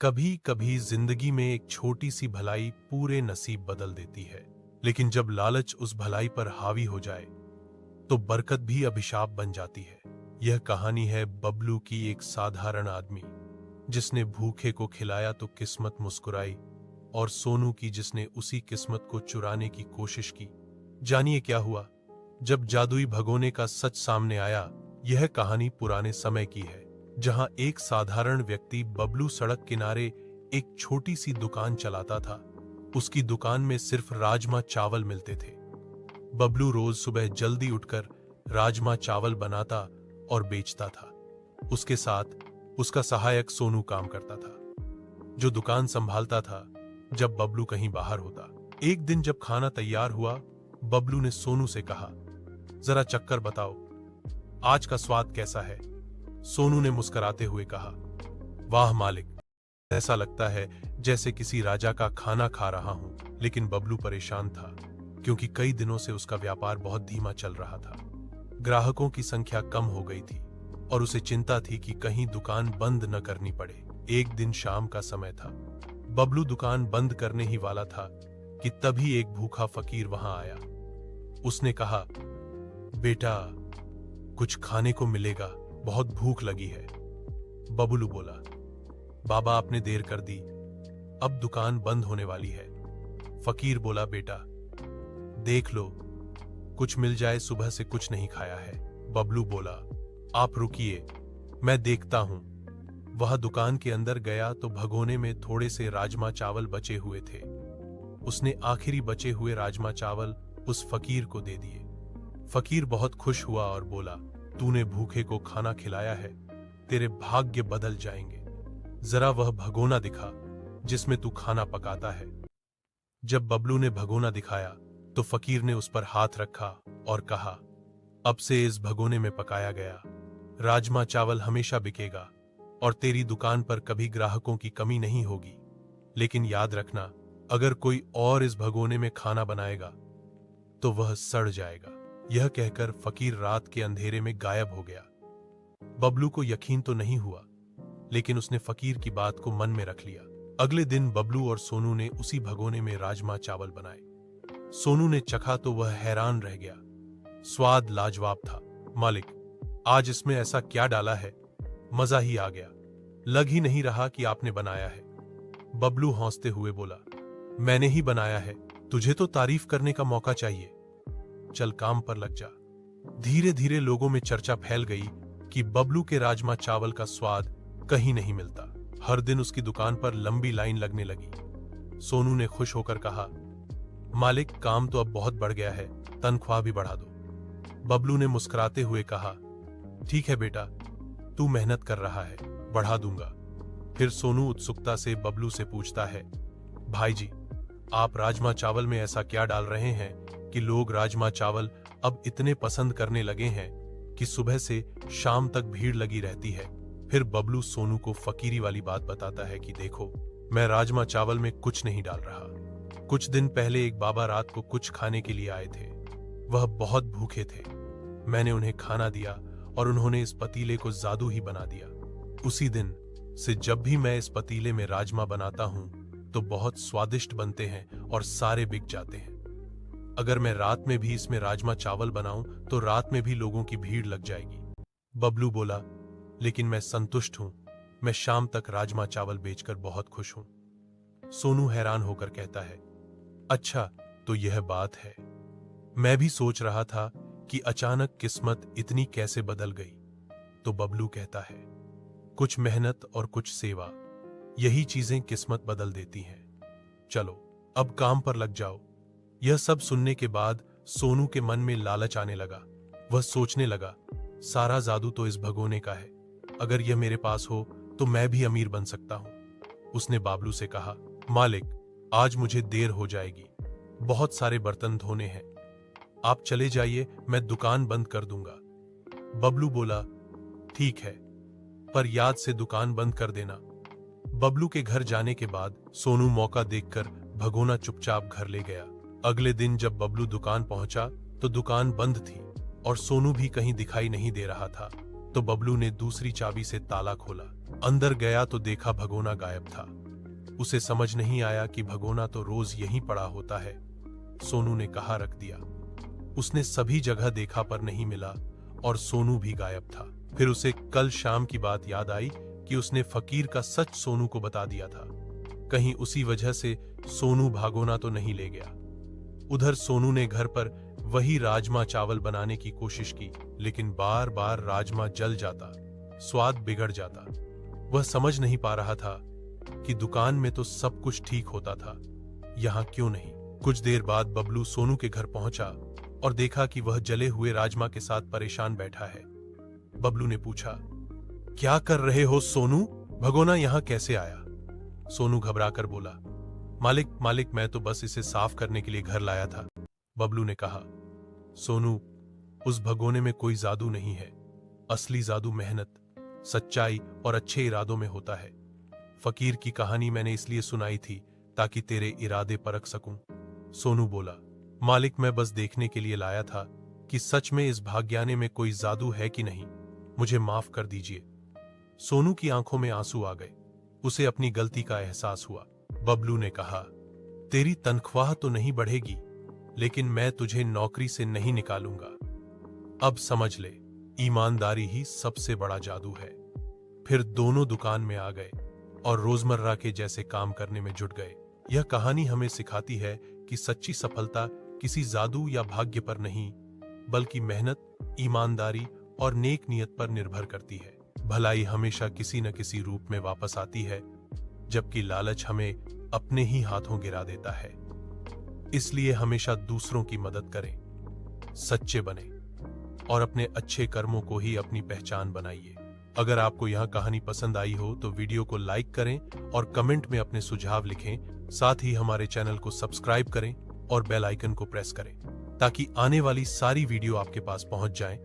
कभी कभी जिंदगी में एक छोटी सी भलाई पूरे नसीब बदल देती है। लेकिन जब लालच उस भलाई पर हावी हो जाए तो बरकत भी अभिशाप बन जाती है। यह कहानी है बबलू की, एक साधारण आदमी जिसने भूखे को खिलाया तो किस्मत मुस्कुराई, और सोनू की, जिसने उसी किस्मत को चुराने की कोशिश की। जानिए क्या हुआ जब जादुई भगोने का सच सामने आया। यह कहानी पुराने समय की है, जहां एक साधारण व्यक्ति बबलू सड़क किनारे एक छोटी सी दुकान चलाता था। उसकी दुकान में सिर्फ राजमा चावल मिलते थे। बबलू रोज सुबह जल्दी उठकर राजमा चावल बनाता और बेचता था। उसके साथ उसका सहायक सोनू काम करता था, जो दुकान संभालता था जब बबलू कहीं बाहर होता। एक दिन जब खाना तैयार हुआ, बबलू ने सोनू से कहा, जरा चक्कर बताओ, आज का स्वाद कैसा है। सोनू ने मुस्कुराते हुए कहा, वाह मालिक, ऐसा लगता है जैसे किसी राजा का खाना खा रहा हूं। लेकिन बबलू परेशान था, क्योंकि कई दिनों से उसका व्यापार बहुत धीमा चल रहा था। ग्राहकों की संख्या कम हो गई थी और उसे चिंता थी कि कहीं दुकान बंद न करनी पड़े। एक दिन शाम का समय था। बबलू दुकान बंद करने ही वाला था कि तभी एक भूखा फकीर वहां आया। उसने कहा, बेटा, कुछ खाने को मिलेगा, बहुत भूख लगी है। बबलू बोला, बाबा, आपने देर कर दी, अब दुकान बंद होने वाली है। फकीर बोला, बेटा देख लो, कुछ मिल जाए, सुबह से कुछ नहीं खाया है। बबलू बोला, आप रुकिए, मैं देखता हूं। वह दुकान के अंदर गया तो भगोने में थोड़े से राजमा चावल बचे हुए थे। उसने आखिरी बचे हुए राजमा चावल उस फकीर को दे दिए। फकीर बहुत खुश हुआ और बोला, तूने भूखे को खाना खिलाया है, तेरे भाग्य बदल जाएंगे। जरा वह भगोना दिखा जिसमें तू खाना पकाता है। जब बबलू ने भगोना दिखाया तो फकीर ने उस पर हाथ रखा और कहा, अब से इस भगोने में पकाया गया राजमा चावल हमेशा बिकेगा और तेरी दुकान पर कभी ग्राहकों की कमी नहीं होगी। लेकिन याद रखना, अगर कोई और इस भगोने में खाना बनाएगा तो वह सड़ जाएगा। यह कहकर फकीर रात के अंधेरे में गायब हो गया। बबलू को यकीन तो नहीं हुआ, लेकिन उसने फकीर की बात को मन में रख लिया। अगले दिन बबलू और सोनू ने उसी भगोने में राजमा चावल बनाए। सोनू ने चखा तो वह हैरान रह गया। स्वाद लाजवाब था। मालिक, आज इसमें ऐसा क्या डाला है, मजा ही आ गया, लग ही नहीं रहा कि आपने बनाया है। बबलू हंसते हुए बोला, मैंने ही बनाया है, तुझे तो तारीफ करने का मौका चाहिए। चल काम पर लग जा। धीरे धीरे लोगों में चर्चा फैल गई कि बबलू के राजमा चावल का स्वाद कहीं नहीं मिलता। हर दिन उसकी दुकान पर लंबी लाइन लगने लगी। सोनू ने खुश होकर कहा, मालिक, काम तो अब बहुत बढ़ गया है, तनख्वाह भी बढ़ा दो। बबलू ने मुस्कुराते हुए कहा, ठीक है बेटा, तू मेहनत कर रहा है, बढ़ा दूंगा। फिर सोनू उत्सुकता से बबलू से पूछता है, भाई जी, आप राजमा चावल में ऐसा क्या डाल रहे हैं कि लोग राजमा चावल अब इतने पसंद करने लगे हैं कि सुबह से शाम तक भीड़ लगी रहती है। फिर बबलू सोनू को फकीरी वाली बात बताता है कि देखो, मैं राजमा चावल में कुछ नहीं डाल रहा। कुछ दिन पहले एक बाबा रात को कुछ खाने के लिए आए थे। वह बहुत भूखे थे। मैंने उन्हें खाना दिया और उन्होंने इस पतीले को जादू ही बना दिया। उसी दिन से जब भी मैं इस पतीले में राजमा बनाता हूं तो बहुत स्वादिष्ट बनते हैं और सारे बिक जाते हैं। अगर मैं रात में भी इसमें राजमा चावल बनाऊं तो रात में भी लोगों की भीड़ लग जाएगी। बबलू बोला, लेकिन मैं संतुष्ट हूं, मैं शाम तक राजमा चावल बेचकर बहुत खुश हूं। सोनू हैरान होकर कहता है, अच्छा, तो यह बात है। मैं भी सोच रहा था कि अचानक किस्मत इतनी कैसे बदल गई। तो बबलू कहता है, कुछ मेहनत और कुछ सेवा, यही चीजें किस्मत बदल देती हैं। चलो अब काम पर लग जाओ। यह सब सुनने के बाद सोनू के मन में लालच आने लगा। वह सोचने लगा, सारा जादू तो इस भगोने का है, अगर यह मेरे पास हो तो मैं भी अमीर बन सकता हूं। उसने बाबलू से कहा, मालिक, आज मुझे देर हो जाएगी, बहुत सारे बर्तन धोने हैं, आप चले जाइए, मैं दुकान बंद कर दूंगा। बबलू बोला, ठीक है, पर याद से दुकान बंद कर देना। बबलू के घर जाने के बाद सोनू मौका देखकर भगोना चुपचाप घर ले गया। अगले दिन जब बबलू दुकान पहुंचा तो दुकान बंद थी और सोनू भी कहीं दिखाई नहीं दे रहा था। तो बबलू ने दूसरी चाबी से ताला खोला। अंदर गया तो देखा भगोना गायब था। उसे समझ नहीं आया कि भगोना तो रोज यहीं पड़ा होता है। सोनू ने कहाँ रख दिया। उसने सभी जगह देखा पर नहीं मिला और सोनू भी गायब था। फिर उसे कल शाम की बात याद आई कि उसने फकीर का सच सोनू को बता दिया था। कहीं उसी वजह से सोनू भागोना तो नहीं ले गया। उधर सोनू ने घर पर वही राजमा चावल बनाने की कोशिश की, लेकिन बार बार राजमा जल जाता, स्वाद बिगड़ जाता। वह समझ नहीं पा रहा था कि दुकान में तो सब कुछ ठीक होता था, यहाँ क्यों नहीं। कुछ देर बाद बबलू सोनू के घर पहुंचा और देखा कि वह जले हुए राजमा के साथ परेशान बैठा है। बबलू ने पूछा, क्या कर रहे हो सोनू? भगोना यहाँ कैसे आया? सोनू घबराकर बोला, मालिक मैं तो बस इसे साफ करने के लिए घर लाया था। बबलू ने कहा, सोनू, उस भगोने में कोई जादू नहीं है। असली जादू मेहनत, सच्चाई और अच्छे इरादों में होता है। फकीर की कहानी मैंने इसलिए सुनाई थी ताकि तेरे इरादे परख सकूं। सोनू बोला, मालिक मैं बस देखने के लिए लाया था कि सच में इस भाग्याने में कोई जादू है कि नहीं। मुझे माफ कर दीजिए। सोनू की आंखों में आंसू आ गए। उसे अपनी गलती का एहसास हुआ। बबलू ने कहा, तेरी तनख्वाह तो नहीं बढ़ेगी, लेकिन मैं तुझे नौकरी से नहीं निकालूंगा। अब समझ ले, ईमानदारी ही सबसे बड़ा जादू है। फिर दोनों दुकान में आ गए और रोजमर्रा के जैसे काम करने में जुट गए। यह कहानी हमें सिखाती है कि सच्ची सफलता किसी जादू या भाग्य पर नहीं, बल्कि मेहनत, ईमानदारी और नेक नियत पर निर्भर करती है। भलाई हमेशा किसी न किसी रूप में वापस आती है, जबकि लालच हमें अपने ही हाथों गिरा देता है। इसलिए हमेशा दूसरों की मदद करें, सच्चे बने और अपने अच्छे कर्मों को ही अपनी पहचान बनाइए। अगर आपको यह कहानी पसंद आई हो तो वीडियो को लाइक करें और कमेंट में अपने सुझाव लिखें। साथ ही हमारे चैनल को सब्सक्राइब करें और बेल आइकन को प्रेस करें ताकि आने वाली सारी वीडियो आपके पास पहुंच जाएं।